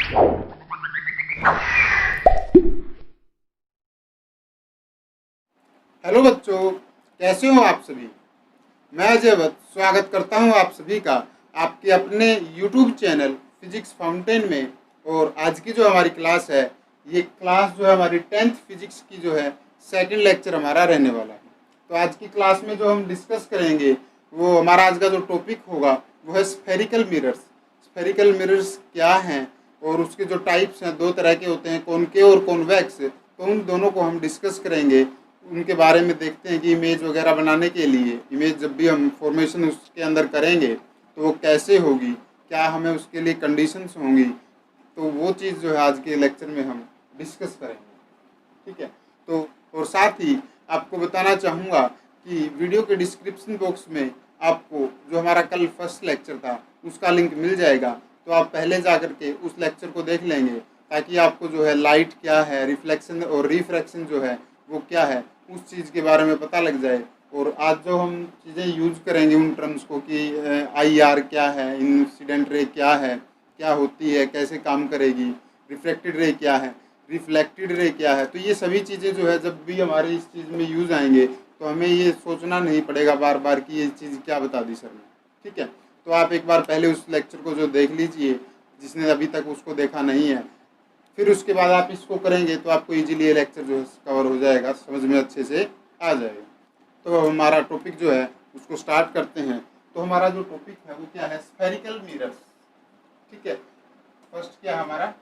Hello बच्चों, कैसे हो आप सभी। मैं अजय भट्ट स्वागत करता हूं आप सभी का आपके अपने YouTube चैनल फिजिक्स फाउंटेन में। और आज की जो हमारी क्लास है, ये क्लास जो है हमारी 10th फिजिक्स की जो है सेकंड लेक्चर हमारा रहने वाला है। तो आज की क्लास में जो हम डिस्कस करेंगे, वो हमारा आज का जो टॉपिक होगा वो है स्फेरिकल मिरर्स। स्फेरिकल मिरर्स क्या हैं और उसके जो टाइप्स हैं, दो तरह के होते हैं, कॉनकेव और कॉन्वेक्स। तो उन दोनों को हम डिस्कस करेंगे, उनके बारे में देखते हैं कि इमेज वगैरह बनाने के लिए, इमेज जब भी हम फॉर्मेशन उसके अंदर करेंगे तो वो कैसे होगी, क्या हमें उसके लिए कंडीशंस होंगी। तो वो चीज़ जो है आज के लेक्चर में हम डिस्कस करेंगे, ठीक है। तो और साथ ही आपको बताना चाहूँगा कि वीडियो के डिस्क्रिप्शन बॉक्स में आपको जो हमारा कल फर्स्ट लेक्चर था उसका लिंक मिल जाएगा। तो आप पहले जा कर के उस लेक्चर को देख लेंगे, ताकि आपको जो है लाइट क्या है, रिफ्लेक्शन और रिफ्रैक्शन जो है वो क्या है, उस चीज़ के बारे में पता लग जाए। और आज जो हम चीज़ें यूज़ करेंगे उन टर्म्स को कि IR क्या है, इंसिडेंट रे क्या है, क्या होती है, कैसे काम करेगी, रिफ्लेक्टेड रे क्या है, रिफ्लेक्टेड रे क्या है। तो ये सभी चीज़ें जो है जब भी हमारे इस चीज़ में यूज़ आएंगे तो हमें ये सोचना नहीं पड़ेगा बार बार कि ये चीज़ क्या बता दी सर ने, ठीक है। तो आप एक बार पहले उस लेक्चर को जो देख लीजिए, जिसने अभी तक उसको देखा नहीं है, फिर उसके बाद आप इसको करेंगे तो आपको इजीली ये लेक्चर जो है कवर हो जाएगा, समझ में अच्छे से आ जाएगा। तो हमारा टॉपिक जो है उसको स्टार्ट करते हैं। तो हमारा जो टॉपिक है वो क्या है, स्फेरिकल मिरर्स, ठीक है। फर्स्ट क्या हमारा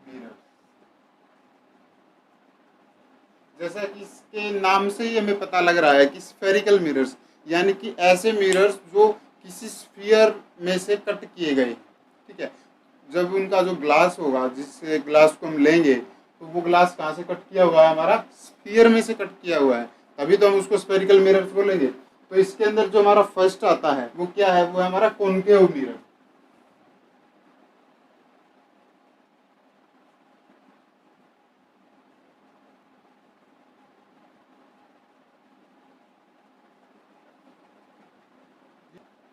मिरर, जैसा कि इसके नाम से ही हमें पता लग रहा है कि स्फेरिकल मिरर्स यानी कि ऐसे मिरर्स जो किसी स्फीयर में से कट किए गए, ठीक है। जब उनका जो ग्लास होगा, जिस ग्लास को हम लेंगे, तो वो ग्लास कहाँ से कट किया हुआ है, हमारा स्फीयर में से कट किया हुआ है, तभी तो हम उसको स्फेरिकल मिरर्स बोलेंगे। तो इसके अंदर जो हमारा फर्स्ट आता है वो क्या है, वो है हमारा कॉनकेव मिरर।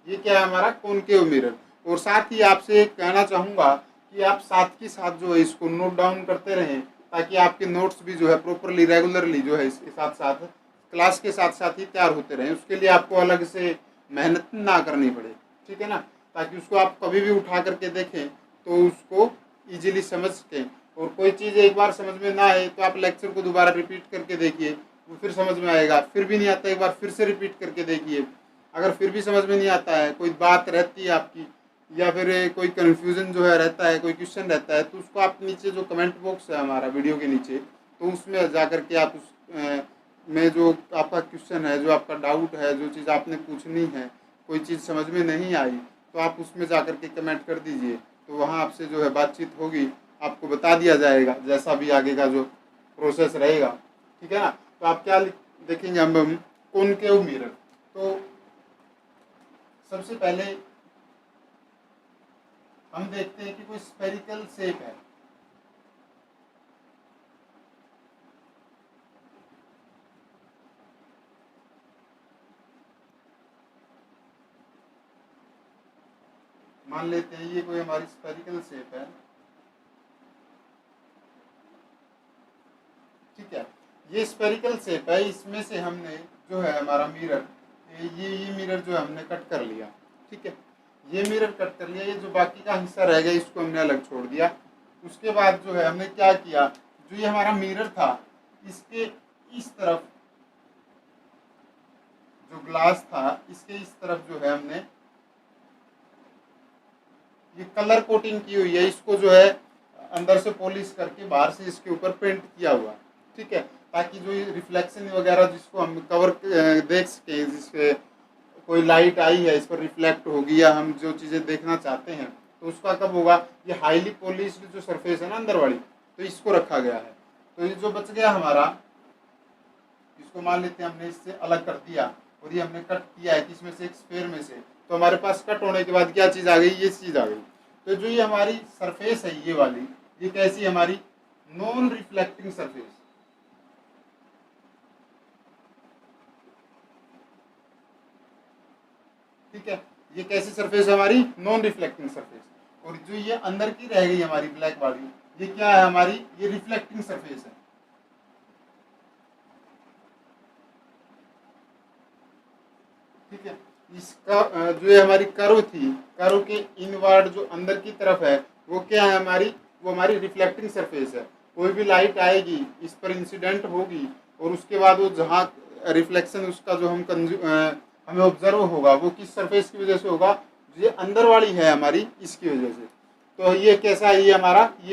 ये क्या है, हमारा कॉनकेव मिरर। और साथ ही आपसे कहना चाहूँगा कि आप साथ के साथ जो है इसको नोट डाउन करते रहें, ताकि आपके नोट्स भी जो है प्रॉपरली रेगुलरली जो है इसके साथ साथ क्लास के साथ साथ ही तैयार होते रहें। उसके लिए आपको अलग से मेहनत ना करनी पड़े, ठीक है ना, ताकि उसको आप कभी भी उठा करके देखें तो उसको ईजिली समझ सकें। और कोई चीज़ एक बार समझ में ना आए तो आप लेक्चर को दोबारा रिपीट करके देखिए, वो फिर समझ में आएगा। फिर भी नहीं आता, एक बार फिर से रिपीट करके देखिए। अगर फिर भी समझ में नहीं आता है, कोई बात रहती है आपकी, या फिर कोई कन्फ्यूज़न जो है रहता है, कोई क्वेश्चन रहता है, तो उसको आप नीचे जो कमेंट बॉक्स है हमारा वीडियो के नीचे, तो उसमें जा कर के आप उस में जो आपका क्वेश्चन है, जो आपका डाउट है, जो चीज़ आपने पूछनी है, कोई चीज़ समझ में नहीं आई, तो आप उसमें जा कर के कमेंट कर दीजिए। तो वहाँ आपसे जो है बातचीत होगी, आपको बता दिया जाएगा जैसा भी आगे का जो प्रोसेस रहेगा, ठीक है ना। तो आप क्या देखेंगे, हम कॉनकेव मिरर। तो सबसे पहले हम देखते हैं कि कोई स्फेरिकल शेप है, मान लेते हैं ये कोई हमारी स्फेरिकल शेप है, ठीक है। ये स्फेरिकल शेप है, इसमें से हमने जो है हमारा मिरर, ये मिरर जो है हमने कट कर लिया, ठीक है। ये मिरर कट कर लिया, ये जो बाकी का हिस्सा रह गया इसको हमने अलग छोड़ दिया। उसके बाद जो है हमने क्या किया, जो ये हमारा मिरर था, इसके इस तरफ जो ग्लास था, इसके इस तरफ जो है हमने ये कलर कोटिंग की हुई है, इसको जो है अंदर से पॉलिश करके बाहर से इसके ऊपर पेंट किया हुआ, ठीक है। ताकि जो ये रिफ्लेक्शन वगैरह जिसको हम कवर देख सकें, जिससे कोई लाइट आई है इस पर रिफ्लेक्ट होगी, या हम जो चीज़ें देखना चाहते हैं तो उसका कब होगा, ये हाईली पॉलिश्ड जो सरफेस है ना अंदर वाली, तो इसको रखा गया है। तो ये जो बच गया हमारा, इसको मान लेते हैं हमने इससे अलग कर दिया, और ये हमने कट किया है किसमें से, एक स्फेयर में से। तो हमारे पास कट होने के बाद क्या चीज़ आ गई, ये चीज़ आ गई। तो जो ये हमारी सरफेस है ये वाली, ये कैसी हमारी नॉन रिफ्लेक्टिंग सरफेस, ठीक है। ये कैसी सरफेस है हमारी? Non reflecting surface. और जो ये अंदर की रह गई हमारी ब्लैक बॉडी, ये क्या है हमारी? ये रिफ्लेक्टिंग सरफेस है। ठीक है। इसका जो ये हमारी कर्व थी, कर्व के इनवर्ड जो अंदर की तरफ है, वो क्या है हमारी? वो हमारी रिफ्लेक्टिंग सरफेस है। कोई भी लाइट आएगी, इस पर इंसिडेंट होगी, और उसके बाद वो जहाँ रिफ्लेक्शन उसका जो हमें ऑब्जर्व होगा, वो किस सरफेस की वजह से होगा? ये अंदर वाली है हमारी, इसकी वजह से। तो ये कैसा है? ये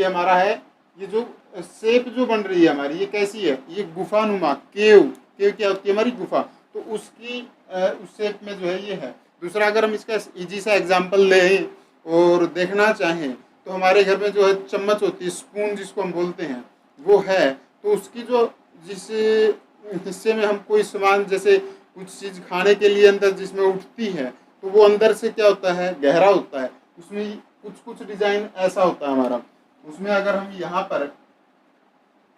हमारा है, ये जो शेप जो बन रही है हमारी, ये कैसी है? ये गुफानुमा, केव। केव क्या होती है? हमारी गुफा। तो उसकी उस शेप में जो है ये है। दूसरा, अगर हम इसका इजी सा एग्जांपल लें और देखना चाहें, तो हमारे घर में जो है चम्मच होती है, स्पून जिसको हम बोलते हैं, वो है। तो उसकी जो जिस हिस्से में हम कोई सामान, जैसे कुछ चीज़ खाने के लिए अंदर जिसमें उठती है, तो वो अंदर से क्या होता है? गहरा होता है। उसमें कुछ कुछ डिज़ाइन ऐसा होता है हमारा। उसमें अगर हम यहाँ पर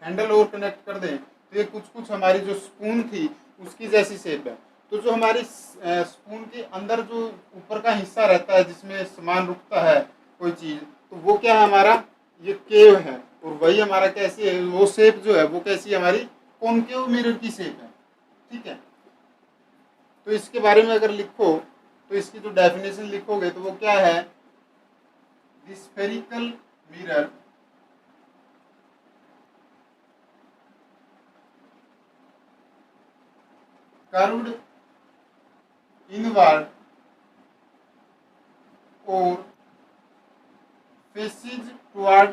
हैंडल और कनेक्ट कर दें, तो ये कुछ कुछ हमारी जो स्पून थी उसकी जैसी शेप है। तो जो हमारी स्पून के अंदर जो ऊपर का हिस्सा रहता है, जिसमें सामान रुकता है कोई चीज़, तो वो क्या है हमारा? ये केव है। और वही हमारा कैसी है? वो शेप जो है वो कैसी है हमारी? कॉनकेव मिरर की शेप है। ठीक है। तो इसके बारे में अगर लिखो, तो इसकी जो डेफिनेशन लिखोगे, तो वो क्या है? The spherical mirror curved inward और faces toward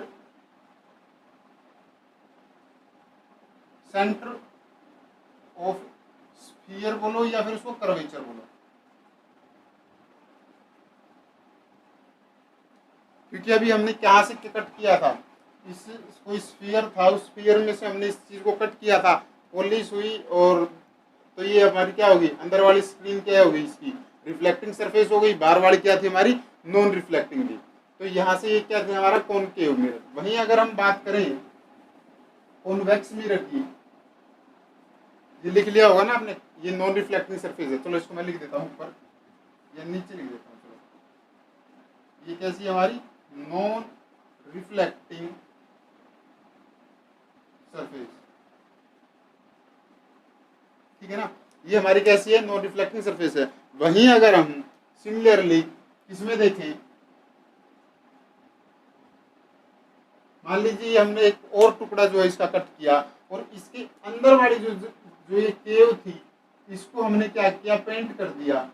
centre of sphere बोलो, या फिर उसको कर्वेचर बोलो। क्योंकि अभी हमने कहाँ से कट किया था? इस कोई स्फीयर था, उस स्फीयर में से हमने इस चीज को कट किया था, पॉलिश हुई, और तो ये हमारी क्या होगी? अंदर वाली स्क्रीन क्या होगी? इसकी रिफ्लेक्टिंग सरफेस हो गई। बाहर वाली क्या थी हमारी? नॉन रिफ्लेक्टिंग थी। तो यहाँ से ये क्या था हमारा? Concave mirror. वहीं अगर हम बात करें कॉन्वेक्स मिरर की, ये लिख लिया होगा ना आपने, ये नॉन रिफ्लेक्टिंग सरफेस है। चलो इसको मैं लिख देता हूँ ऊपर, या नीचे लिख देता हूँ। चलो, ये कैसी है हमारी? Non reflecting surface. ठीक है ना? ये हमारी कैसी है? नॉन रिफ्लेक्टिंग सरफेस है। वहीं अगर हम सिमिलरली इसमें देखें, मान लीजिए हमने एक और टुकड़ा जो है इसका कट किया, और इसके अंदर वाली जो ये केव थी, इसको हमने क्या किया? पेंट कर दिया।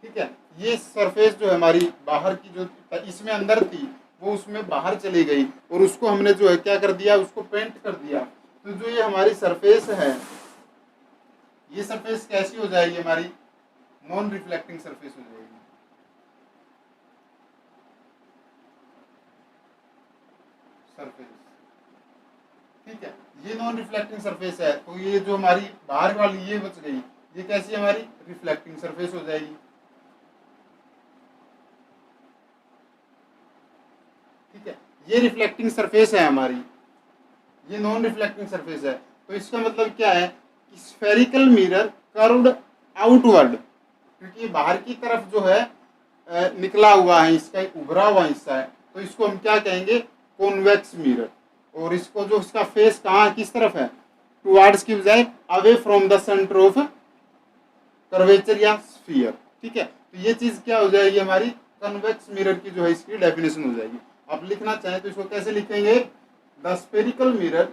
ठीक है। ये सरफेस जो है हमारी बाहर की, जो इसमें अंदर थी, वो उसमें बाहर चली गई, और उसको हमने जो है क्या कर दिया? उसको पेंट कर दिया। तो जो ये हमारी सरफेस है, ये सरफेस कैसी हो जाएगी हमारी? नॉन रिफ्लेक्टिंग सरफेस हो जाएगी। सरफेस, ठीक है। ये नॉन रिफ्लेक्टिंग सरफेस है। तो ये जो हमारी बाहर वाली ये बच गई, ये कैसी हमारी? रिफ्लेक्टिंग सरफेस हो जाएगी। ठीक है। ये रिफ्लेक्टिंग सरफेस है हमारी, ये नॉन रिफ्लेक्टिंग सरफेस है। तो इसका मतलब क्या है? स्फेरिकल मिरर कर्व्ड आउटवर्ड, क्योंकि बाहर की तरफ जो है निकला हुआ है, इसका एक उभरा हुआ हिस्सा है, तो इसको हम क्या कहेंगे? Convex mirror. और इसको जो इसका फेस कहाँ किस तरफ है? टुवर्ड्स की बजाय away from the centre of curvature या स्फीयर। ठीक है। तो ये चीज क्या हो जाएगी हमारी? कन्वेक्स मिरर की जो है इसकी डेफिनेशन हो जाएगी। आप लिखना चाहें तो इसको कैसे लिखेंगे? The spherical mirror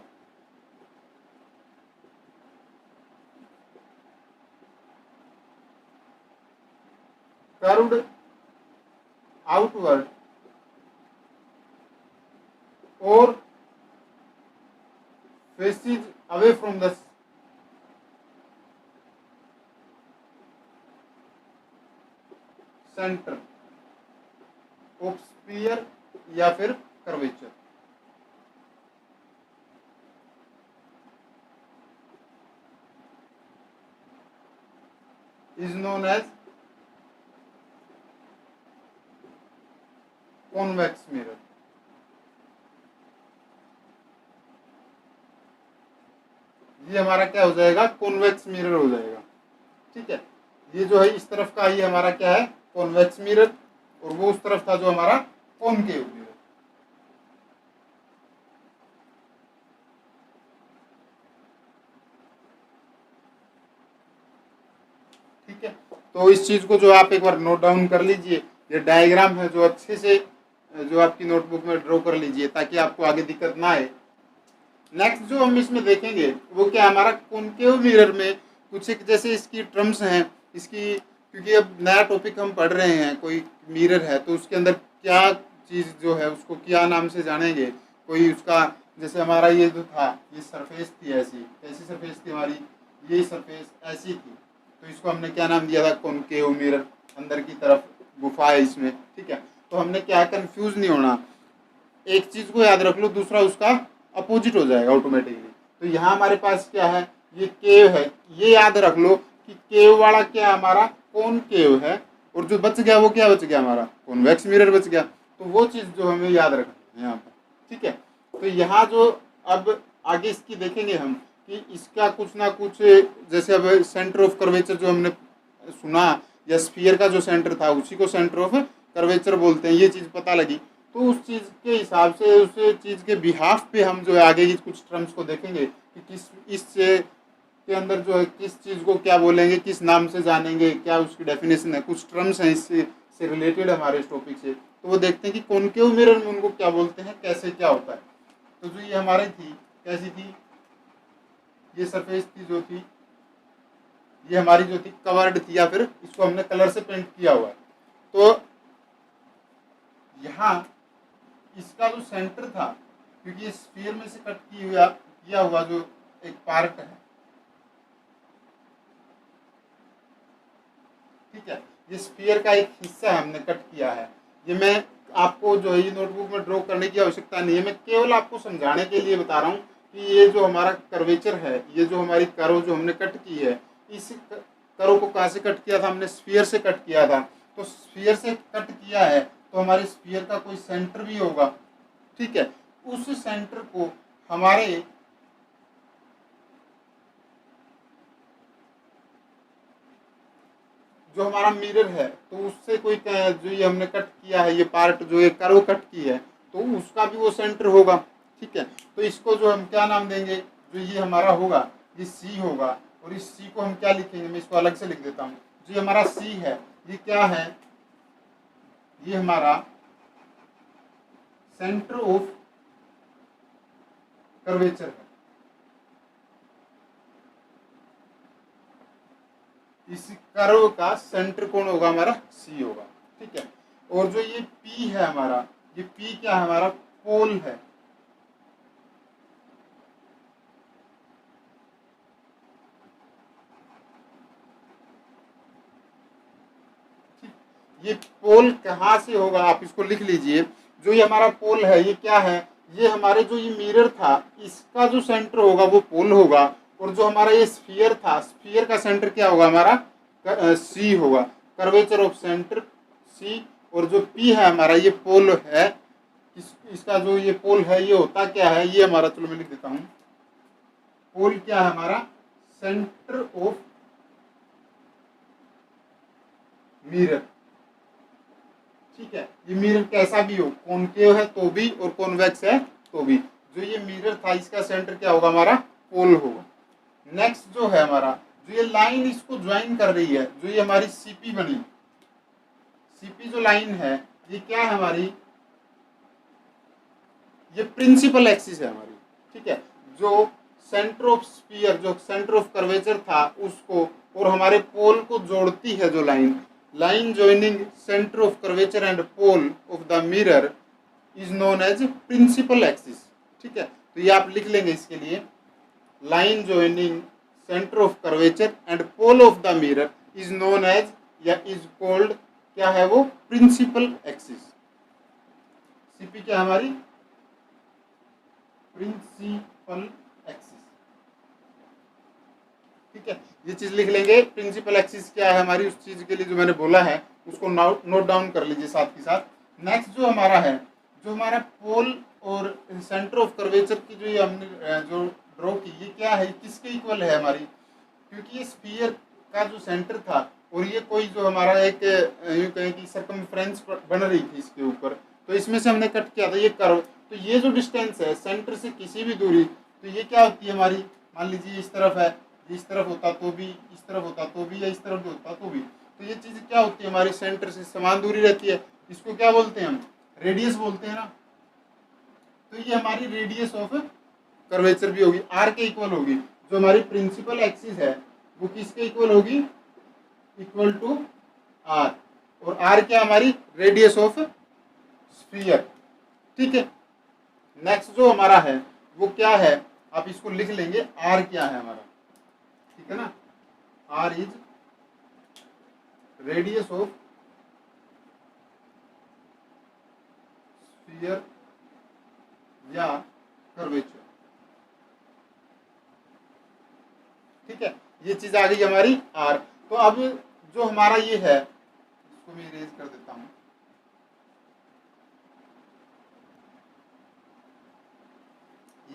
curved outward और faces away from the center of sphere या फिर curvature. is known as convex mirror। ये हमारा क्या हो जाएगा, कॉन्वेक्स मिरर हो जाएगा। ठीक है, ये जो है इस तरफ का ये हमारा क्या है, कॉन्वेक्स मिरर, और वो उस तरफ था जो हमारा कॉनकेव मिरर। ठीक है, तो इस चीज को जो आप एक बार नोट डाउन कर लीजिए, ये डायग्राम है जो अच्छे से जो आपकी नोटबुक में ड्रॉ कर लीजिए ताकि आपको आगे दिक्कत ना आए। नेक्स्ट जो हम इसमें देखेंगे वो क्या, हमारा कॉनकेव मिरर में कुछ एक जैसे इसकी टर्म्स हैं इसकी, क्योंकि अब नया टॉपिक हम पढ़ रहे हैं, कोई मिरर है तो उसके अंदर क्या चीज़ जो है उसको क्या नाम से जानेंगे, कोई उसका, जैसे हमारा ये जो था ये सरफेस थी, ऐसी कैसी सरफेस थी हमारी, ये सरफेस ऐसी थी, तो इसको हमने क्या नाम दिया था, कॉनकेव मिरर, अंदर की तरफ गुफा है इसमें। ठीक है, तो हमने क्या कंफ्यूज नहीं होना, एक चीज को याद रख लो, दूसरा उसका अपोजिट हो जाएगा ऑटोमेटिकली। तो यहाँ हमारे पास क्या है, ये केव है, ये याद रख लो कि केव वाला क्या हमारा कौन केव है, और जो बच गया वो क्या बच गया, हमारा कॉन्वेक्स मिरर बच गया। तो वो चीज जो हमें याद रखनी है यहाँ पर। ठीक है, तो यहाँ जो अब आगे इसकी देखेंगे हम कि इसका कुछ ना कुछ, जैसे अब सेंटर ऑफ कर्वेचर जो हमने सुना, या स्फीयर का जो सेंटर था उसी को सेंटर ऑफ कर्वेचर बोलते हैं, ये चीज पता लगी। तो उस चीज़ के हिसाब से, उस चीज़ के बिहाफ पे हम जो है आगे की कुछ टर्म्स को देखेंगे कि किस इस के अंदर जो है किस चीज़ को क्या बोलेंगे, किस नाम से जानेंगे, क्या उसकी डेफिनेशन है, कुछ टर्म्स हैं इससे रिलेटेड हमारे इस टॉपिक से। तो वो देखते हैं कि कॉनकेव मिरर में उनको क्या बोलते हैं, कैसे क्या होता है। तो जो ये हमारी थी कैसी थी, ये सरफेस थी जो थी, ये हमारी जो थी कवर्ड थी, या फिर इसको हमने कलर से पेंट किया हुआ है। तो यहाँ इसका जो सेंटर था, क्योंकि ये स्फीयर में से कट किया हुआ जो एक पार्ट है, ठीक है, ये स्फीयर का एक हिस्सा हमने कट किया है। ये मैं आपको जो है ये नोटबुक में ड्रॉ करने की आवश्यकता नहीं है, मैं केवल आपको समझाने के लिए बता रहा हूँ कि ये जो हमारा कर्वेचर है, ये जो हमारी कर्व जो हमने कट की है, इस कर्व को कहाँ से कट किया था, हमने स्फीयर से कट किया था। तो स्फीयर से कट किया है तो हमारे स्फीयर का कोई सेंटर भी होगा। ठीक है, उस सेंटर को हमारे जो हमारा मिरर है तो उससे कोई जो ये हमने कट किया है, ये पार्ट जो ये कर्व कट की है, तो उसका भी वो सेंटर होगा। ठीक है, तो इसको जो हम क्या नाम देंगे, जो ये हमारा होगा ये सी होगा, और इस सी को हम क्या लिखेंगे, मैं इसको अलग से लिख देता हूँ। जो ये हमारा सी है ये क्या है, ये हमारा सेंटर ऑफ कर्वेचर है। इस कर्व का सेंटर कौन होगा, हमारा सी होगा। ठीक है, और जो ये पी है हमारा, ये पी क्या है, हमारा पोल है। ये पोल कहाँ से होगा, आप इसको लिख लीजिए। जो ये हमारा पोल है ये क्या है, ये हमारे जो ये मिरर था इसका जो सेंटर होगा वो पोल होगा, और जो हमारा ये स्फीयर था, स्फीयर का सेंटर क्या होगा, हमारा सी होगा, कर्वेचर ऑफ सेंटर सी। और जो पी है हमारा ये पोल है, इसका जो ये पोल है ये होता क्या है, ये हमारा, चलो मैं लिख देता हूँ, पोल क्या है हमारा, सेंटर ऑफ मिरर। ठीक है, ये मिरर कैसा भी हो, कॉनकेव है तो भी और कॉन्वेक्स है तो भी, जो ये मिरर था इसका सेंटर क्या होगा, हमारा पोल होगा। नेक्स्ट जो है हमारा, जो ये लाइन इसको ज्वाइन कर रही है, जो ये हमारी सीपी बनी, सीपी जो लाइन है ये क्या है हमारी, ये प्रिंसिपल एक्सिस है हमारी। ठीक है, जो सेंटर ऑफ स्फीयर, जो सेंटर ऑफ कर्वेचर था उसको और हमारे पोल को जोड़ती है जो line, line joining centre of curvature and pole of the mirror is known as principal axis. ठीक है, तो ये आप लिख लेंगे इसके लिए, line joining centre of curvature and pole of the mirror is known as, या इज कॉल्ड, क्या है वो, प्रिंसिपल एक्सिस। सीपी क्या हमारी, प्रिंसिपल एक्सिस। ठीक है, ये चीज लिख लेंगे, प्रिंसिपल एक्सिस क्या है हमारी, उस चीज के लिए जो मैंने बोला है उसको नोट डाउन कर लीजिए साथ के साथ। नेक्स्ट जो हमारा है, जो हमारा पोल और सेंटर ऑफ कर्वेचर की जो ये हमने जो ड्रॉ की, ये क्या है, किसके इक्वल है हमारी, क्योंकि ये स्फीयर का जो सेंटर था और ये कोई जो हमारा एक यूं कहें कि सर्कमफ्रेंस बन रही थी इसके ऊपर, तो इसमें से हमने कट किया था ये कर्व। तो ये जो डिस्टेंस है सेंटर से किसी भी दूरी, तो ये क्या होती है हमारी, मान लीजिए इस तरफ है, इस तरफ होता तो भी, इस तरफ होता तो भी, या इस तरफ होता तो भी, तो ये चीज़ क्या होती है हमारी, सेंटर से समान दूरी रहती है। इसको क्या बोलते हैं हम, रेडियस बोलते हैं ना। तो ये हमारी रेडियस ऑफ कर्वेचर भी होगी, आर के इक्वल होगी। जो हमारी प्रिंसिपल एक्सिस है वो किसके इक्वल होगी, इक्वल टू आर, और आर क्या हमारी रेडियस ऑफ स्फीयर। ठीक है, नेक्स्ट जो हमारा है वो क्या है, आप इसको लिख लेंगे, आर क्या है हमारा, ठीक है ना, R is radius of sphere या कर्वेचर। ठीक है, ये चीज आ गई हमारी आर। तो अब जो हमारा ये है, इसको मैं इरेज कर देता हूं,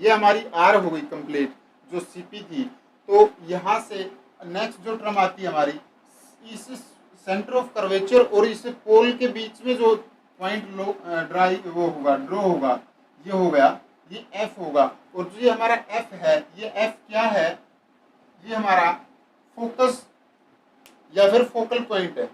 ये हमारी आर हो गई कंप्लीट, जो सीपी थी। तो यहां से नेक्स्ट जो टर्म आती है हमारी, इस सेंटर ऑफ कर्वेचर और इस पोल के बीच में जो पॉइंट लो ड्राई वो होगा, ड्रॉ होगा, ये हो गया, ये एफ होगा। और जो ये हमारा एफ है, ये एफ क्या है, ये हमारा फोकस या फिर फोकल पॉइंट है।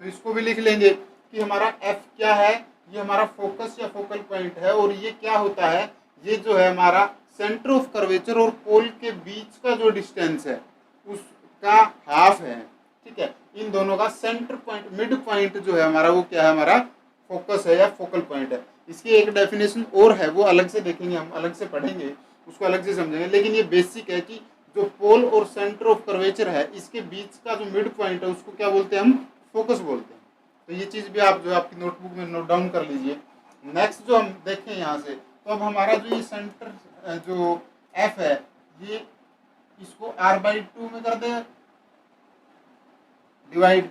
तो इसको भी लिख लेंगे कि हमारा एफ क्या है, ये हमारा फोकस या फोकल पॉइंट है, और ये क्या होता है, ये जो है हमारा सेंटर ऑफ कर्वेचर और पोल के बीच का जो डिस्टेंस है उसका हाफ है। ठीक है, इन दोनों का सेंटर पॉइंट, मिड पॉइंट जो है हमारा, वो क्या है हमारा, फोकस है या फोकल पॉइंट है। इसकी एक डेफिनेशन और है, वो अलग से देखेंगे, हम अलग से पढ़ेंगे, उसको अलग से समझेंगे, लेकिन ये बेसिक है कि जो पोल और सेंटर ऑफ कर्वेचर है इसके बीच का जो मिड पॉइंट है उसको क्या बोलते हैं हम, फोकस बोलते हैं। तो ये चीज़ भी आप जो आपकी नोटबुक में नोट डाउन कर लीजिए। नेक्स्ट जो हम देखें यहाँ से, तो अब हमारा जो ये सेंटर जो एफ है, ये इसको r/2 में कर दे डिवाइड।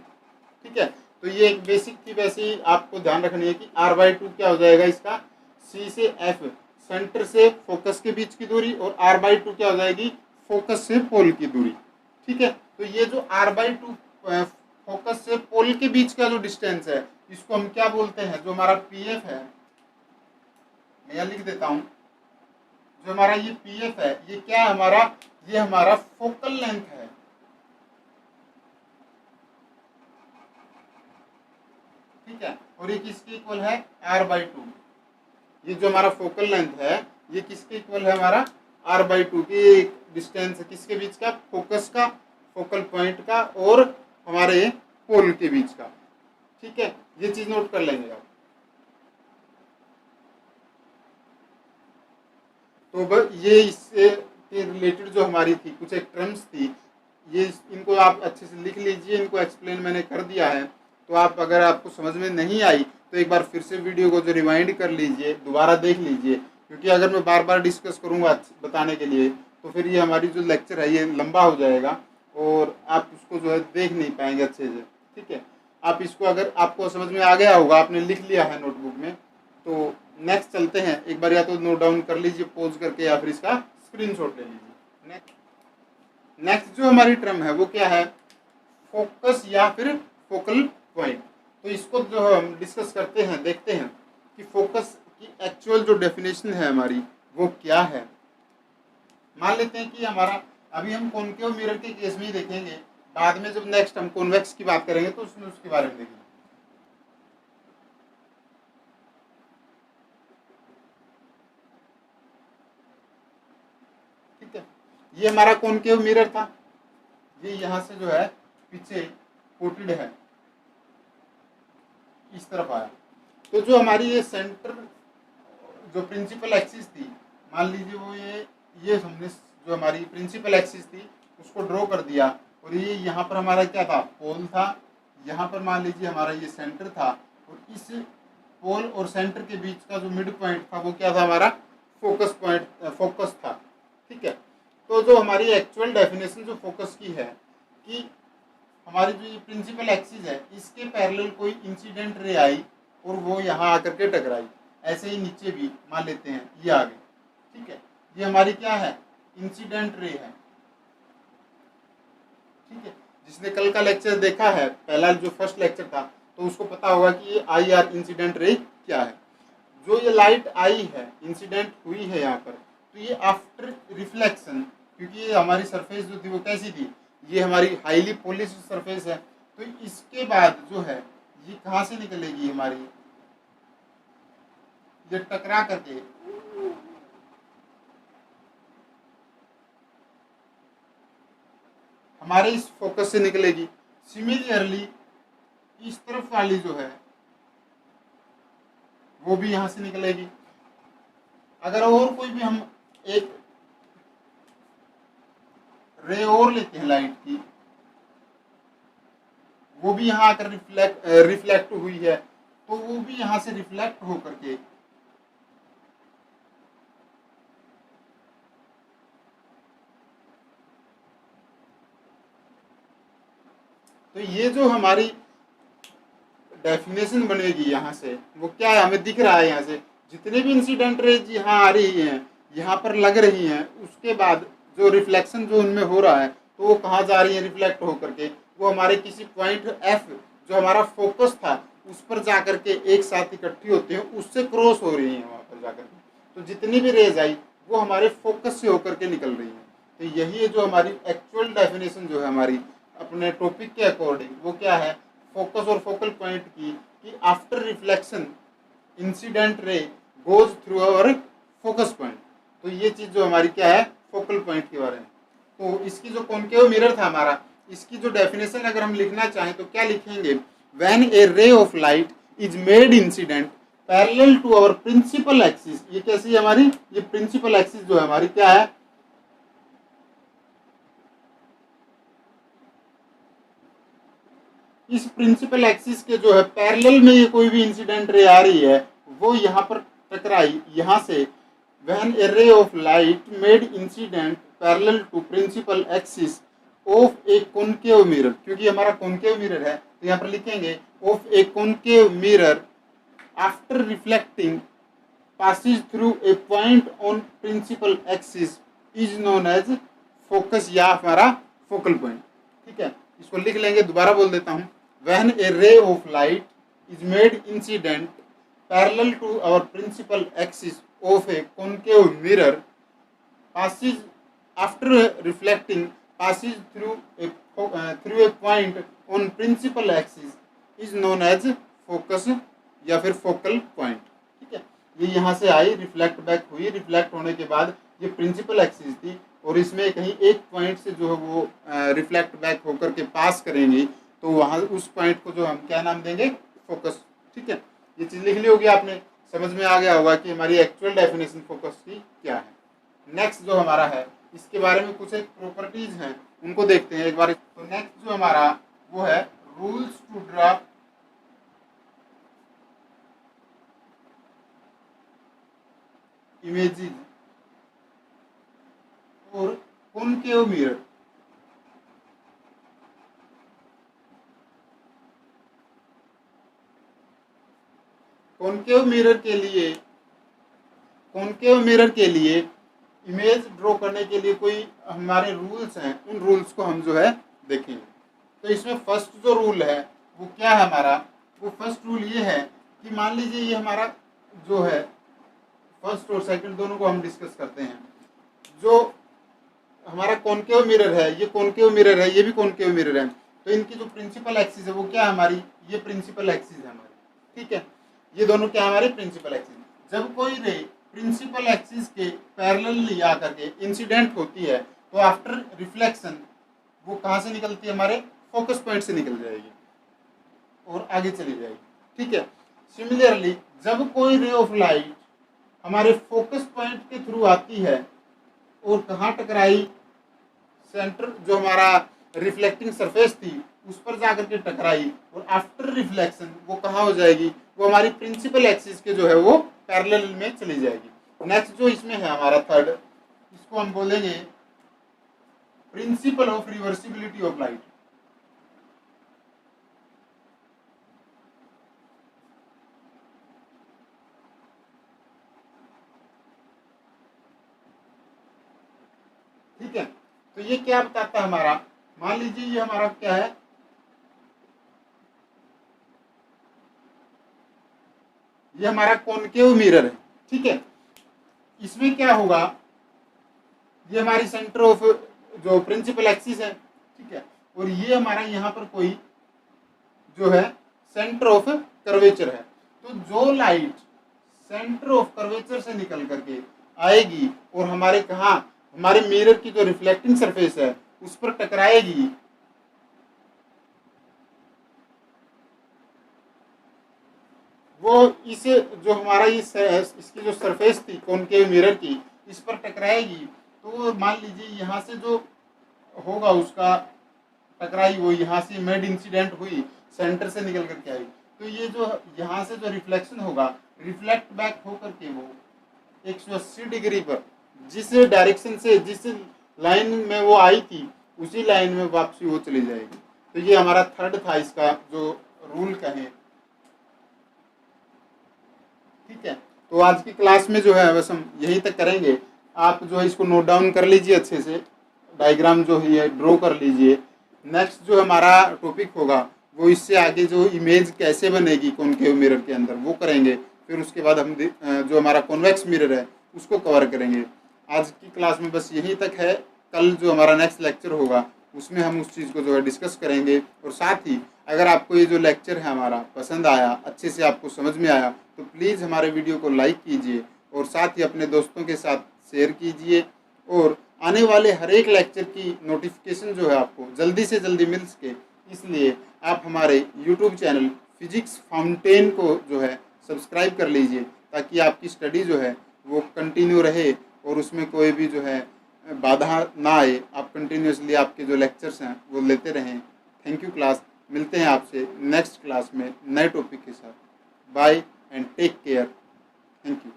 ठीक है, तो ये एक बेसिक थी, वैसे ही आपको ध्यान रखनी है कि r/2 क्या हो जाएगा इसका, c से f, सेंटर से फोकस के बीच की दूरी, और r/2 क्या हो जाएगी, फोकस से पोल की दूरी। ठीक है, तो ये जो r/2 फोकस से पोल के बीच का जो डिस्टेंस है, इसको हम क्या बोलते हैं, जो हमारा pf है, मैं यहाँ लिख देता हूं, जो हमारा ये pf है, ये क्या है हमारा, ये हमारा फोकल लेंथ है। ठीक है, और ये किसके इक्वल है, r/2। ये जो हमारा फोकल लेंथ है ये किसके इक्वल है, हमारा r/2 की डिस्टेंस है, किसके बीच का, फोकस का, फोकल पॉइंट का, और हमारे पोल के बीच का। ठीक है, ये चीज नोट कर लेंगे आप। तो ये इससे रिलेटेड जो हमारी थी कुछ एक टर्म्स थी, ये इनको आप अच्छे से लिख लीजिए, इनको एक्सप्लेन मैंने कर दिया है। तो आप अगर आपको समझ में नहीं आई तो एक बार फिर से वीडियो को जो रिवाइंड कर लीजिए, दोबारा देख लीजिए, क्योंकि अगर मैं बार बार डिस्कस करूँगा बताने के लिए तो फिर ये हमारी जो लेक्चर है ये लंबा हो जाएगा और आप उसको जो है देख नहीं पाएंगे अच्छे से। ठीक है, आप इसको अगर आपको समझ में आ गया होगा, आपने लिख लिया है नोटबुक में, तो नेक्स्ट चलते हैं। एक बार या तो नोट डाउन कर लीजिए पॉज करके, या फिर इसका स्क्रीनशॉट ले लीजिए। नेक्स्ट जो हमारी टर्म है वो क्या है, फोकस या फिर फोकल पॉइंट। तो इसको जो हम डिस्कस करते हैं, देखते हैं कि फोकस की एक्चुअल जो डेफिनेशन है हमारी वो क्या है। मान लेते हैं कि हमारा, अभी हम कॉनकेव मिरर के केस में ही देखेंगे, बाद में जब नेक्स्ट हम कॉन्वेक्स की बात करेंगे तो उसमें उसके बारे में देखेंगे। ठीक है, ये हमारा कॉनकेव मिरर था, ये यहाँ से जो है पीछे कोटेड है, इस तरफ आया। तो जो हमारी ये सेंटर जो प्रिंसिपल एक्सिस थी, मान लीजिए वो ये हमने जो हमारी प्रिंसिपल एक्सिस थी उसको ड्रॉ कर दिया, और ये यहाँ पर हमारा क्या था, पोल था, यहाँ पर मान लीजिए हमारा ये सेंटर था, और इस पोल और सेंटर के बीच का जो मिड पॉइंट था वो क्या था, हमारा फोकस पॉइंट, फोकस था। ठीक है, तो जो हमारी एक्चुअल डेफिनेशन जो फोकस की है कि हमारी जो ये प्रिंसिपल एक्सिस है इसके पैरेलल कोई इंसिडेंट रे आई और वो यहाँ आकर के टकराई। ऐसे ही नीचे भी मान लेते हैं ये आ गई, ठीक है, ये हमारी क्या है, इंसिडेंट रे है, ठीक है। जिसने कल का लेक्चर देखा है, पहला जो फर्स्ट लेक्चर था, तो उसको पता होगा कि ये आई आर इंसिडेंट रे क्या है। जो ये लाइट आई है, इंसिडेंट हुई है यहाँ पर, तो ये आफ्टर रिफ्लेक्शन, क्योंकि ये हमारी सरफेस जो थी वो कैसी थी, ये हमारी हाईली पॉलिश सरफेस है, तो इसके बाद जो है ये कहाँ से निकलेगी हमारी, ये टकरा करके हमारे इस फोकस से निकलेगी। सिमिलरली इस तरफ वाली जो है वो भी यहां से निकलेगी। अगर और कोई भी हम एक रे और लेते हैं लाइट की, वो भी यहां आकर रिफ्लेक्ट हुई है, तो वो भी यहां से रिफ्लेक्ट होकर के तो ये जो हमारी डेफिनेशन बनेगी यहाँ से, वो क्या है, हमें दिख रहा है यहाँ से जितने भी इंसिडेंट रेज यहाँ आ रही हैं, यहाँ पर लग रही हैं, उसके बाद जो रिफ्लेक्शन जो उनमें हो रहा है, तो वो कहाँ जा रही है रिफ्लेक्ट होकर के, वो हमारे किसी पॉइंट एफ जो हमारा फोकस था उस पर जाकर के एक साथ इकट्ठी होते हैं, उससे क्रॉस हो रही है वहाँ पर जाकर के। तो जितनी भी रेज आई वो हमारे फोकस से होकर के निकल रही है। तो यही है जो हमारी एक्चुअल डेफिनेशन जो है हमारी अपने टॉपिक के अकॉर्डिंग, वो क्या है, फोकस और फोकल पॉइंट की, कि after reflection incident ray goes through our focus point. तो ये चीज जो हमारी क्या है, फोकल पॉइंट के बारे में। तो इसकी जो कॉन्केव मिरर था हमारा, इसकी जो डेफिनेशन अगर हम लिखना चाहें तो क्या लिखेंगे, when a ray of light is made incident parallel to our principal axis. ये कैसी है हमारी, ये प्रिंसिपल एक्सिस जो है हमारी क्या है, इस प्रिंसिपल एक्सिस के जो है पैरेलल में ये कोई भी इंसिडेंट रे आ रही है, वो यहाँ पर टकराई यहाँ से, when a ray of light made incident parallel to principal axis of a concave mirror, क्योंकि हमारा कॉनकेव मिरर है तो यहाँ पर लिखेंगे of a concave mirror after reflecting passes through a point on principal axis is known as focus या हमारा focal point, ठीक है। इसको लिख लेंगे, दोबारा बोल देता हूँ, when a ray of light is made incident parallel to our principal axis of a concave mirror passes after reflecting passes through a point on principal axis is known as focus या फिर focal point, ठीक है। ये यहाँ से आई, reflect back हुई, reflect होने के बाद ये प्रिंसिपल एक्सिस थी और इसमें कहीं एक पॉइंट से जो है वो रिफ्लेक्ट बैक होकर के पास करेंगी, तो वहाँ उस पॉइंट को जो हम क्या नाम देंगे, फोकस, ठीक है। ये चीज़ लिख ली होगी आपने, समझ में आ गया होगा कि हमारी एक्चुअल डेफिनेशन फोकस की क्या है। नेक्स्ट जो हमारा है, इसके बारे में कुछ एक प्रॉपर्टीज हैं, उनको देखते हैं एक बार। तो नेक्स्ट जो हमारा वो है रूल्स टू ड्रा इमेजेस और कॉनकेव मिरर। कॉनकेव मिरर के लिए इमेज ड्रॉ करने के लिए कोई हमारे रूल्स हैं, उन रूल्स को हम जो है देखेंगे। तो इसमें फर्स्ट जो रूल है वो क्या है हमारा, वो फर्स्ट रूल ये है कि मान लीजिए ये हमारा जो है फर्स्ट और सेकंड दोनों को हम डिस्कस करते हैं। जो हमारा कॉनकेव मिरर है, ये कॉनकेव मिरर है, ये भी कॉनकेव मिरर है, तो इनकी जो प्रिंसिपल एक्सिस है वो क्या है हमारी, ये प्रिंसिपल एक्सिस है हमारी, ठीक है। ये दोनों क्या है हमारे प्रिंसिपल एक्सिस। जब कोई रे प्रिंसिपल एक्सिस के पैरेलली आकर के इंसिडेंट होती है, तो आफ्टर रिफ्लेक्शन वो कहाँ से निकलती है, हमारे फोकस पॉइंट से निकल जाएगी और आगे चली जाएगी, ठीक है। सिमिलरली जब कोई रे ऑफ लाइट हमारे फोकस पॉइंट के थ्रू आती है और कहाँ टकराई, सेंटर जो हमारा रिफ्लेक्टिंग सरफेस थी उस पर जाकर के टकराई, और आफ्टर रिफ्लेक्शन वो कहाँ हो जाएगी, वो हमारी प्रिंसिपल एक्सिस के जो है वो पैरेलल में चली जाएगी। नेक्स्ट जो इसमें है हमारा थर्ड, इसको हम बोलेंगे principle of reversibility of light. तो ये क्या बताता है हमारा, मान लीजिए ये हमारा क्या है, ये हमारा कॉनकेव मिरर है, ठीक है। इसमें क्या होगा, ये हमारी सेंटर ऑफ जो प्रिंसिपल एक्सिस है, ठीक है, और ये हमारा यहाँ पर कोई जो है सेंटर ऑफ कर्वेचर है। तो जो लाइट सेंटर ऑफ कर्वेचर से निकल करके आएगी और हमारे कहाँ, हमारे मिरर की जो रिफ्लेक्टिंग सरफेस है उस पर टकराएगी, वो इस जो हमारा इसकी जो सरफेस थी कॉनकेव मिरर की, इस पर टकराएगी। तो मान लीजिए यहाँ से जो होगा उसका टकराई, वो यहाँ से मेड इंसिडेंट हुई, सेंटर से निकल करके आई, तो ये जो यहाँ से जो रिफ्लेक्शन होगा, रिफ्लेक्ट बैक होकर के वो 180 डिग्री पर जिस डायरेक्शन से, जिस लाइन में वो आई थी उसी लाइन में वापसी वो चली जाएगी। तो ये हमारा थर्ड था इसका जो रूल कहें, ठीक है। तो आज की क्लास में जो है बस हम यहीं तक करेंगे। आप जो है इसको नोट डाउन कर लीजिए, अच्छे से डायग्राम जो है ड्रॉ कर लीजिए। नेक्स्ट जो हमारा टॉपिक होगा वो इससे आगे जो इमेज कैसे बनेगी कॉनकेव मिरर के अंदर वो करेंगे। फिर उसके बाद हम जो हमारा कॉन्वेक्स मिरर है उसको कवर करेंगे। आज की क्लास में बस यहीं तक है। कल जो हमारा नेक्स्ट लेक्चर होगा उसमें हम उस चीज़ को जो है डिस्कस करेंगे। और साथ ही अगर आपको ये जो लेक्चर है हमारा पसंद आया, अच्छे से आपको समझ में आया, तो प्लीज़ हमारे वीडियो को लाइक कीजिए और साथ ही अपने दोस्तों के साथ शेयर कीजिए। और आने वाले हर एक लेक्चर की नोटिफिकेशन जो है आपको जल्दी से जल्दी मिल सके, इसलिए आप हमारे यूट्यूब चैनल फिजिक्स फाउंटेन को जो है सब्सक्राइब कर लीजिए, ताकि आपकी स्टडी जो है वो कंटिन्यू रहे और उसमें कोई भी जो है बाधा ना आए। आप कंटिन्यूसली आपके जो लेक्चर्स हैं वो लेते रहें। Thank you class. मिलते हैं आपसे नेक्स्ट क्लास में नए टॉपिक के साथ। Bye and take care. Thank you.